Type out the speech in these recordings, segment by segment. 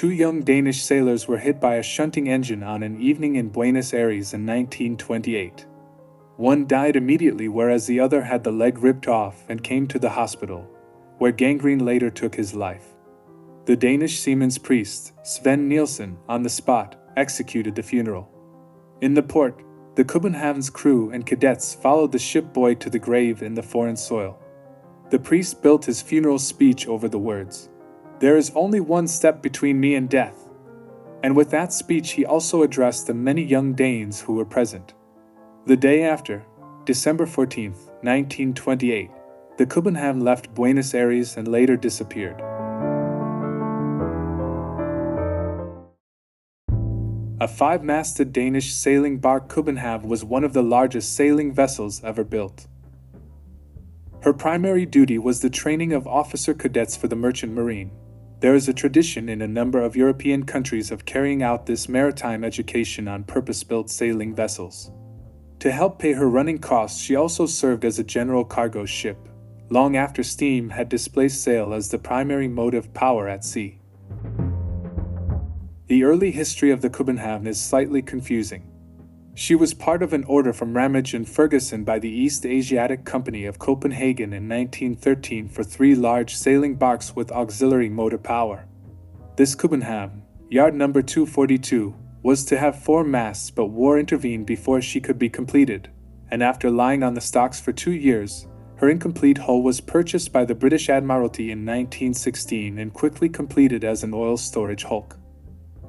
two young Danish sailors were hit by a shunting engine on an evening in Buenos Aires in 1928. One died immediately, whereas the other had the leg ripped off and came to the hospital, where gangrene later took his life. The Danish seaman's priest, Sven Nielsen, on the spot, executed the funeral. In the port, the Copenhagen's crew and cadets followed the ship boy to the grave in the foreign soil. The priest built his funeral speech over the words, "There is only one step between me and death." And with that speech he also addressed the many young Danes who were present. The day after, December 14, 1928, the Copenhagen left Buenos Aires and later disappeared. A five-masted Danish sailing barque, Copenhagen was one of the largest sailing vessels ever built. Her primary duty was the training of officer cadets for the merchant marine. There is a tradition in a number of European countries of carrying out this maritime education on purpose-built sailing vessels. To help pay her running costs, she also served as a general cargo ship, long after steam had displaced sail as the primary motive power at sea. The early history of the Copenhagen is slightly confusing. She was part of an order from Ramage and Ferguson by the East Asiatic Company of Copenhagen in 1913 for 3 large sailing barques with auxiliary motor power. This Copenhagen, yard number 242, was to have 4 masts, but war intervened before she could be completed, and after lying on the stocks for 2 years, her incomplete hull was purchased by the British Admiralty in 1916 and quickly completed as an oil storage hulk.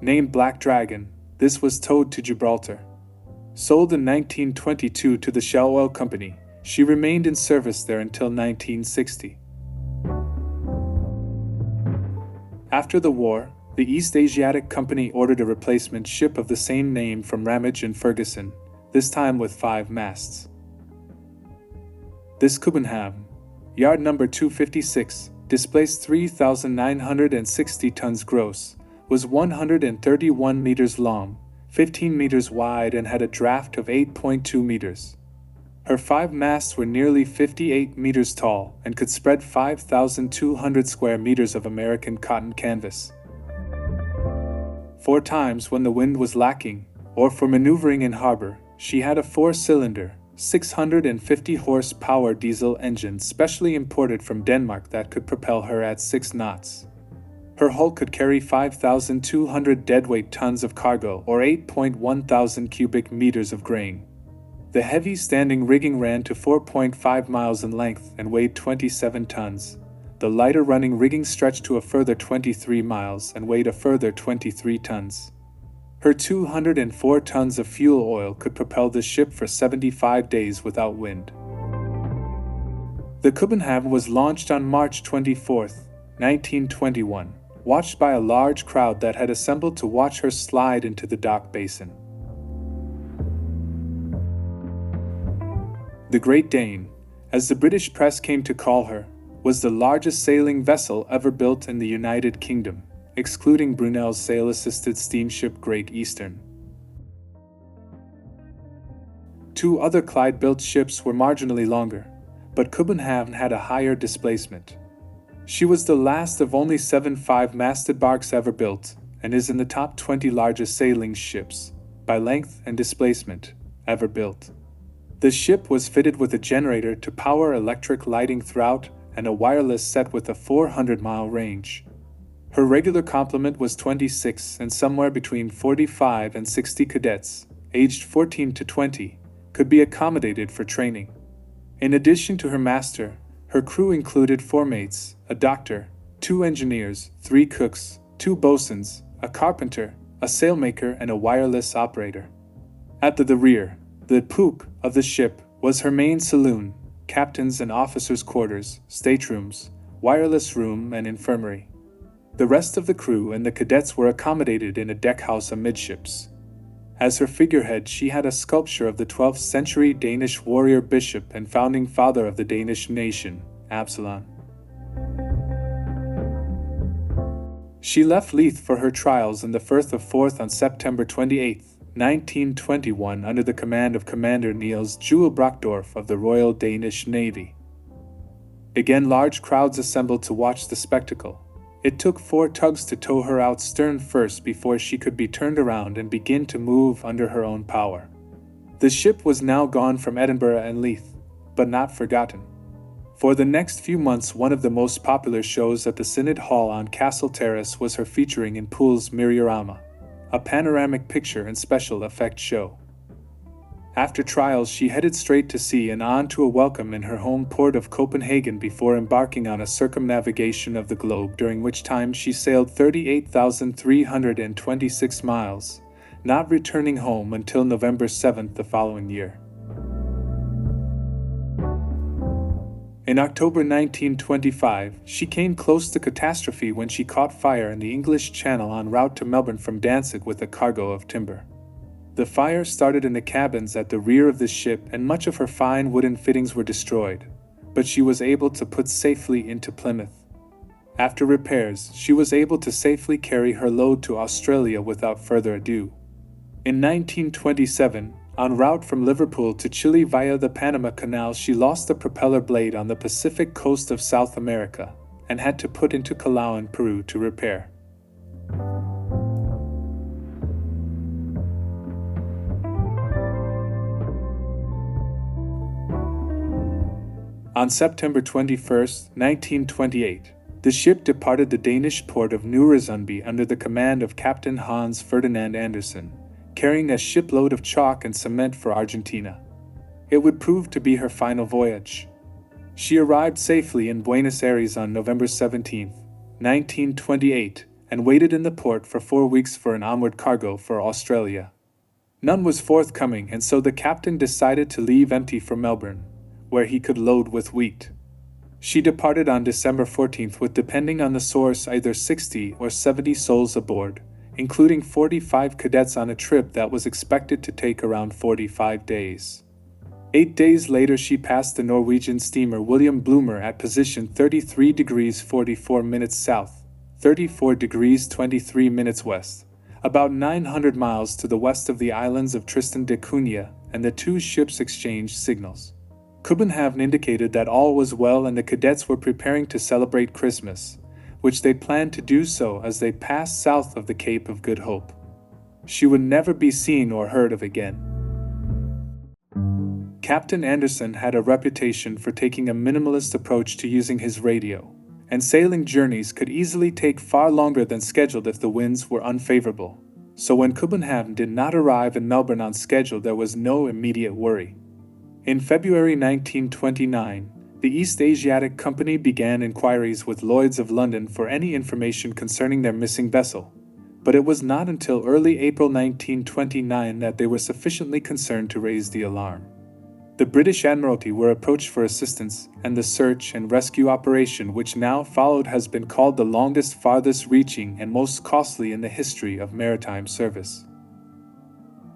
Named Black Dragon, this was towed to Gibraltar. Sold in 1922 to the Shell Oil Company, she remained in service there until 1960. After the war, the East Asiatic Company ordered a replacement ship of the same name from Ramage and Ferguson, this time with 5 masts. This Copenhagen, yard number 256, displaced 3,960 tons gross, was 131 meters long, 15 meters wide, and had a draft of 8.2 meters. Her 5 masts were nearly 58 meters tall and could spread 5,200 square meters of American cotton canvas. 4 times when the wind was lacking, or for maneuvering in harbor, she had a 4-cylinder, 650 horsepower diesel engine specially imported from Denmark that could propel her at 6 knots. Her hull could carry 5,200 deadweight tons of cargo or 8.1 thousand cubic meters of grain. The heavy standing rigging ran to 4.5 miles in length and weighed 27 tons. The lighter running rigging stretched to a further 23 miles and weighed a further 23 tons. Her 204 tons of fuel oil could propel the ship for 75 days without wind. The Copenhagen was launched on March 24, 1921, watched by a large crowd that had assembled to watch her slide into the dock basin. The Great Dane, as the British press came to call her, was the largest sailing vessel ever built in the United Kingdom, excluding Brunel's sail-assisted steamship Great Eastern. 2 other Clyde-built ships were marginally longer, but Copenhagen had a higher displacement. She was the last of only 7 5-masted barques ever built, and is in the top 20 largest sailing ships, by length and displacement, ever built. The ship was fitted with a generator to power electric lighting throughout and a wireless set with a 400-mile range. Her regular complement was 26, and somewhere between 45 and 60 cadets, aged 14 to 20, could be accommodated for training. In addition to her master, her crew included 4 mates, a doctor, 2 engineers, 3 cooks, 2 boatswains, a carpenter, a sailmaker, and a wireless operator. At the rear, the poop of the ship, was her main saloon, captain's and officers' quarters, staterooms, wireless room, and infirmary. The rest of the crew and the cadets were accommodated in a deckhouse amidships. As her figurehead, she had a sculpture of the 12th century Danish warrior bishop and founding father of the Danish nation, Absalon. She left Leith for her trials in the Firth of Forth on September 28, 1921, under the command of Commander Niels Juel Brockdorff of the Royal Danish Navy. Again, large crowds assembled to watch the spectacle. It took 4 tugs to tow her out stern first before she could be turned around and begin to move under her own power. The ship was now gone from Edinburgh and Leith, but not forgotten. For the next few months, one of the most popular shows at the Synod Hall on Castle Terrace was her featuring in Poole's Miriorama, a panoramic picture and special effects show. After trials, she headed straight to sea and on to a welcome in her home port of Copenhagen before embarking on a circumnavigation of the globe, during which time she sailed 38,326 miles, not returning home until November 7th the following year. In October 1925, she came close to catastrophe when she caught fire in the English Channel en route to Melbourne from Danzig with a cargo of timber. The fire started in the cabins at the rear of the ship, and much of her fine wooden fittings were destroyed, but she was able to put safely into Plymouth. After repairs, she was able to safely carry her load to Australia without further ado. In 1927, en route from Liverpool to Chile via the Panama Canal, she lost the propeller blade on the Pacific coast of South America and had to put into Callao in Peru to repair. On September 21, 1928, the ship departed the Danish port of Nørresundby under the command of Captain Hans Ferdinand Andersen, carrying a shipload of chalk and cement for Argentina. It would prove to be her final voyage. She arrived safely in Buenos Aires on November 17, 1928, and waited in the port for 4 weeks for an onward cargo for Australia. None was forthcoming, and so the captain decided to leave empty for Melbourne, where he could load with wheat. She departed on December 14th with, depending on the source, either 60 or 70 souls aboard, including 45 cadets on a trip that was expected to take around 45 days. 8 days later, she passed the Norwegian steamer William Bloomer at position 33 degrees 44 minutes south, 34 degrees 23 minutes west, about 900 miles to the west of the islands of Tristan da Cunha, and the two ships exchanged signals. Kobenhavn indicated that all was well and the cadets were preparing to celebrate Christmas, which they planned to do so as they passed south of the Cape of Good Hope. She would never be seen or heard of again. Captain Andersen had a reputation for taking a minimalist approach to using his radio, and sailing journeys could easily take far longer than scheduled if the winds were unfavorable. So when Copenhagen did not arrive in Melbourne on schedule, there was no immediate worry. In February 1929, the East Asiatic Company began inquiries with Lloyd's of London for any information concerning their missing vessel, but it was not until early April 1929 that they were sufficiently concerned to raise the alarm. The British Admiralty were approached for assistance, and the search and rescue operation which now followed has been called the longest, farthest reaching, and most costly in the history of maritime service.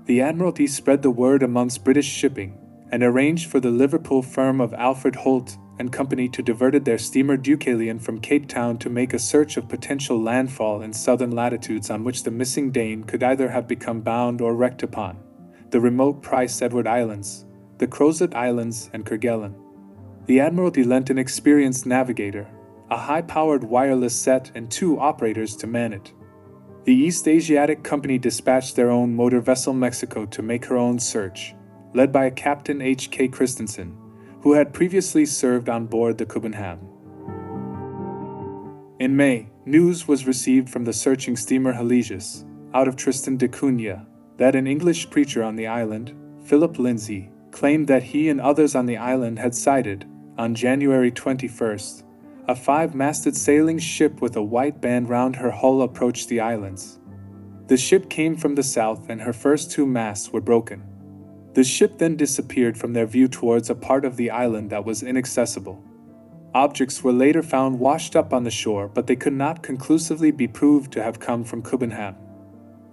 The Admiralty spread the word amongst British shipping, and arranged for the Liverpool firm of Alfred Holt and Company to divert their steamer Deucalion from Cape Town to make a search of potential landfall in southern latitudes on which the missing Dane could either have become bound or wrecked upon: the remote Prince Edward Islands, the Crozet Islands, and Kerguelen. The Admiralty lent an experienced navigator, a high-powered wireless set, and 2 operators to man it. The East Asiatic Company dispatched their own motor vessel Mexico to make her own search, led by Captain H.K. Christensen, who had previously served on board the Copenhagen. In May, news was received from the searching steamer Hellegius, out of Tristan da Cunha, that an English preacher on the island, Philip Lindsay, claimed that he and others on the island had sighted, on January 21st, a 5-masted sailing ship with a white band round her hull approach the islands. The ship came from the south and her first 2 masts were broken. The ship then disappeared from their view towards a part of the island that was inaccessible. Objects were later found washed up on the shore, but they could not conclusively be proved to have come from Copenhagen.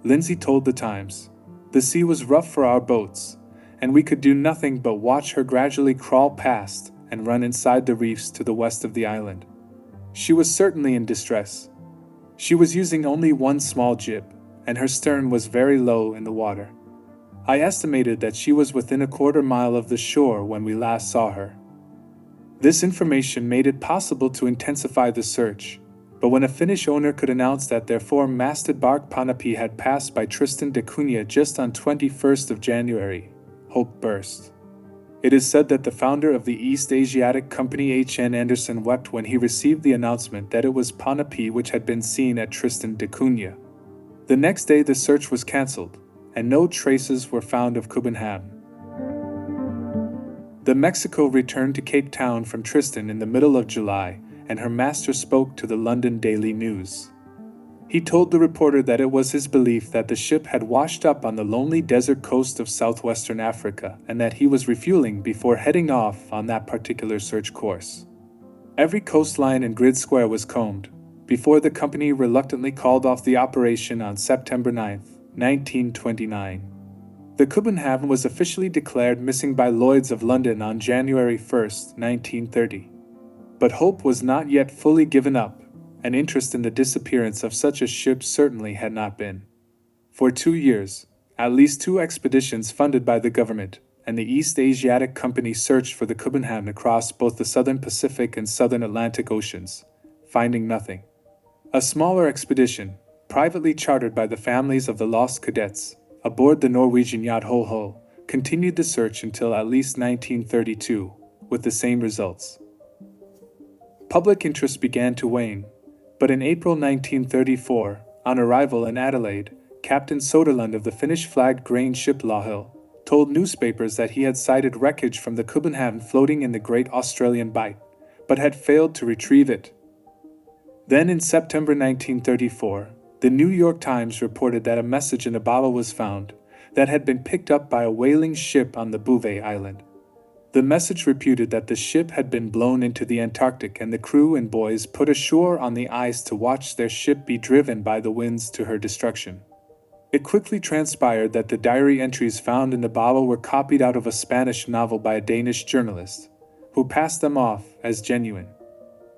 Lindsay told the Times, "The sea was rough for our boats, and we could do nothing but watch her gradually crawl past and run inside the reefs to the west of the island. She was certainly in distress. She was using only 1 small jib, and her stern was very low in the water. I estimated that she was within a quarter mile of the shore when we last saw her." This information made it possible to intensify the search, But when a Finnish owner could announce that their four-masted barque Panapi had passed by Tristan da Cunha just on 21st of January, hope burst. It is said that the founder of the East Asiatic Company H.N. Anderson wept when he received the announcement that it was Panapi which had been seen at Tristan da Cunha. The next day the search was cancelled, and no traces were found of Copenhagen. The Mexico returned to Cape Town from Tristan in the middle of July, and her master spoke to the London Daily News. He told the reporter that it was his belief that the ship had washed up on the lonely desert coast of southwestern Africa and that he was refueling before heading off on that particular search course. Every coastline and grid square was combed, before the company reluctantly called off the operation on September 9, 1929. The Copenhagen was officially declared missing by Lloyd's of London on January 1, 1930. But hope was not yet fully given up, and interest in the disappearance of such a ship certainly had not been. For 2 years, at least 2 expeditions funded by the government and the East Asiatic Company searched for the Copenhagen across both the southern Pacific and southern Atlantic Oceans, finding nothing. A smaller expedition, privately chartered by the families of the lost cadets, aboard the Norwegian yacht Ho, continued the search until at least 1932, with the same results. Public interest began to wane, but in April 1934, on arrival in Adelaide, Captain Soderlund of the Finnish-flagged grain ship Lohil told newspapers that he had sighted wreckage from the Copenhagen floating in the Great Australian Bight, but had failed to retrieve it. Then in September 1934, the New York Times reported that a message in a bottle was found that had been picked up by a whaling ship on the Bouvet Island. The message reputed that the ship had been blown into the Antarctic and the crew and boys put ashore on the ice to watch their ship be driven by the winds to her destruction. It quickly transpired that the diary entries found in the bottle were copied out of a Spanish novel by a Danish journalist, who passed them off as genuine.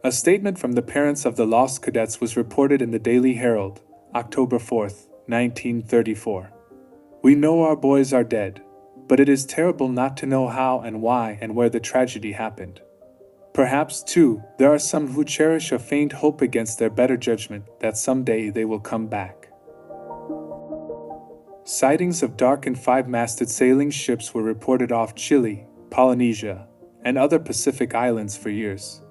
A statement from the parents of the lost cadets was reported in the Daily Herald, October 4, 1934. "We know our boys are dead, but it is terrible not to know how and why and where the tragedy happened. Perhaps, too, there are some who cherish a faint hope against their better judgment that someday they will come back." Sightings of dark and five-masted sailing ships were reported off Chile, Polynesia, and other Pacific islands for years.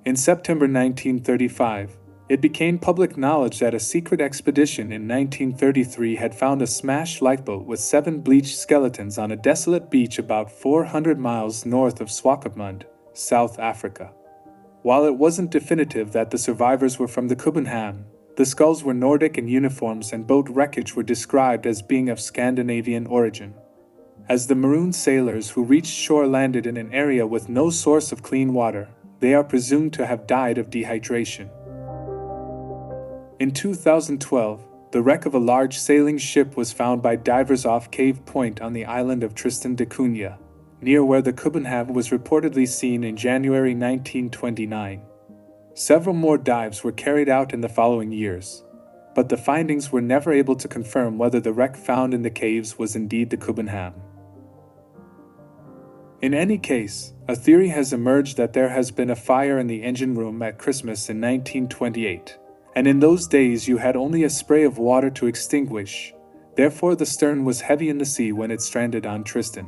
In September 1935, it became public knowledge that a secret expedition in 1933 had found a smashed lifeboat with 7 bleached skeletons on a desolate beach about 400 miles north of Swakopmund, South Africa. While it wasn't definitive that the survivors were from the Copenhagen, the skulls were Nordic and uniforms and boat wreckage were described as being of Scandinavian origin. As the marooned sailors who reached shore landed in an area with no source of clean water, they are presumed to have died of dehydration. In 2012, the wreck of a large sailing ship was found by divers off Cave Point on the island of Tristan da Cunha, near where the Copenhagen was reportedly seen in January 1929. Several more dives were carried out in the following years, but the findings were never able to confirm whether the wreck found in the caves was indeed the Copenhagen. In any case, a theory has emerged that there has been a fire in the engine room at Christmas in 1928. And in those days you had only a spray of water to extinguish, therefore the stern was heavy in the sea when it stranded on Tristan.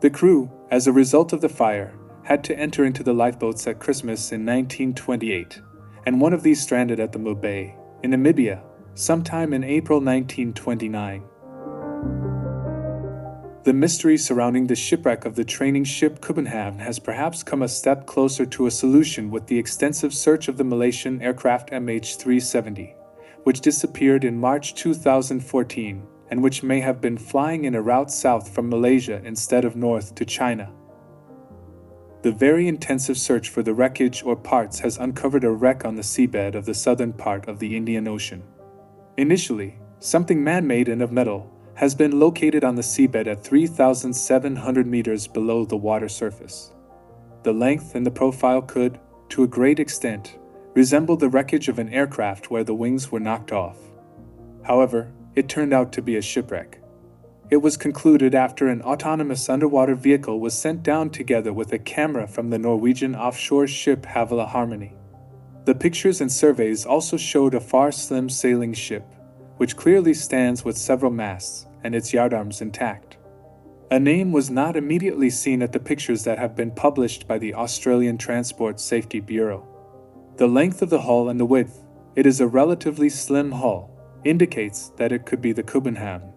The crew, as a result of the fire, had to enter into the lifeboats at Christmas in 1928, and one of these stranded at the Mubay, in Namibia, sometime in April 1929. The mystery surrounding the shipwreck of the training ship Copenhagen has perhaps come a step closer to a solution with the extensive search of the Malaysian aircraft MH370, which disappeared in March 2014 and which may have been flying in a route south from Malaysia instead of north to China. The very intensive search for the wreckage or parts has uncovered a wreck on the seabed of the southern part of the Indian Ocean. Initially, something man-made and of metal has been located on the seabed at 3,700 meters below the water surface. The length and the profile could, to a great extent, resemble the wreckage of an aircraft where the wings were knocked off. However, it turned out to be a shipwreck. It was concluded after an autonomous underwater vehicle was sent down together with a camera from the Norwegian offshore ship Havila Harmony. The pictures and surveys also showed a far slim sailing ship, which clearly stands with several masts and its yardarms intact. A name was not immediately seen at the pictures that have been published by the Australian Transport Safety Bureau. The length of the hull and the width, it is a relatively slim hull, indicates that it could be the Kobenhavn.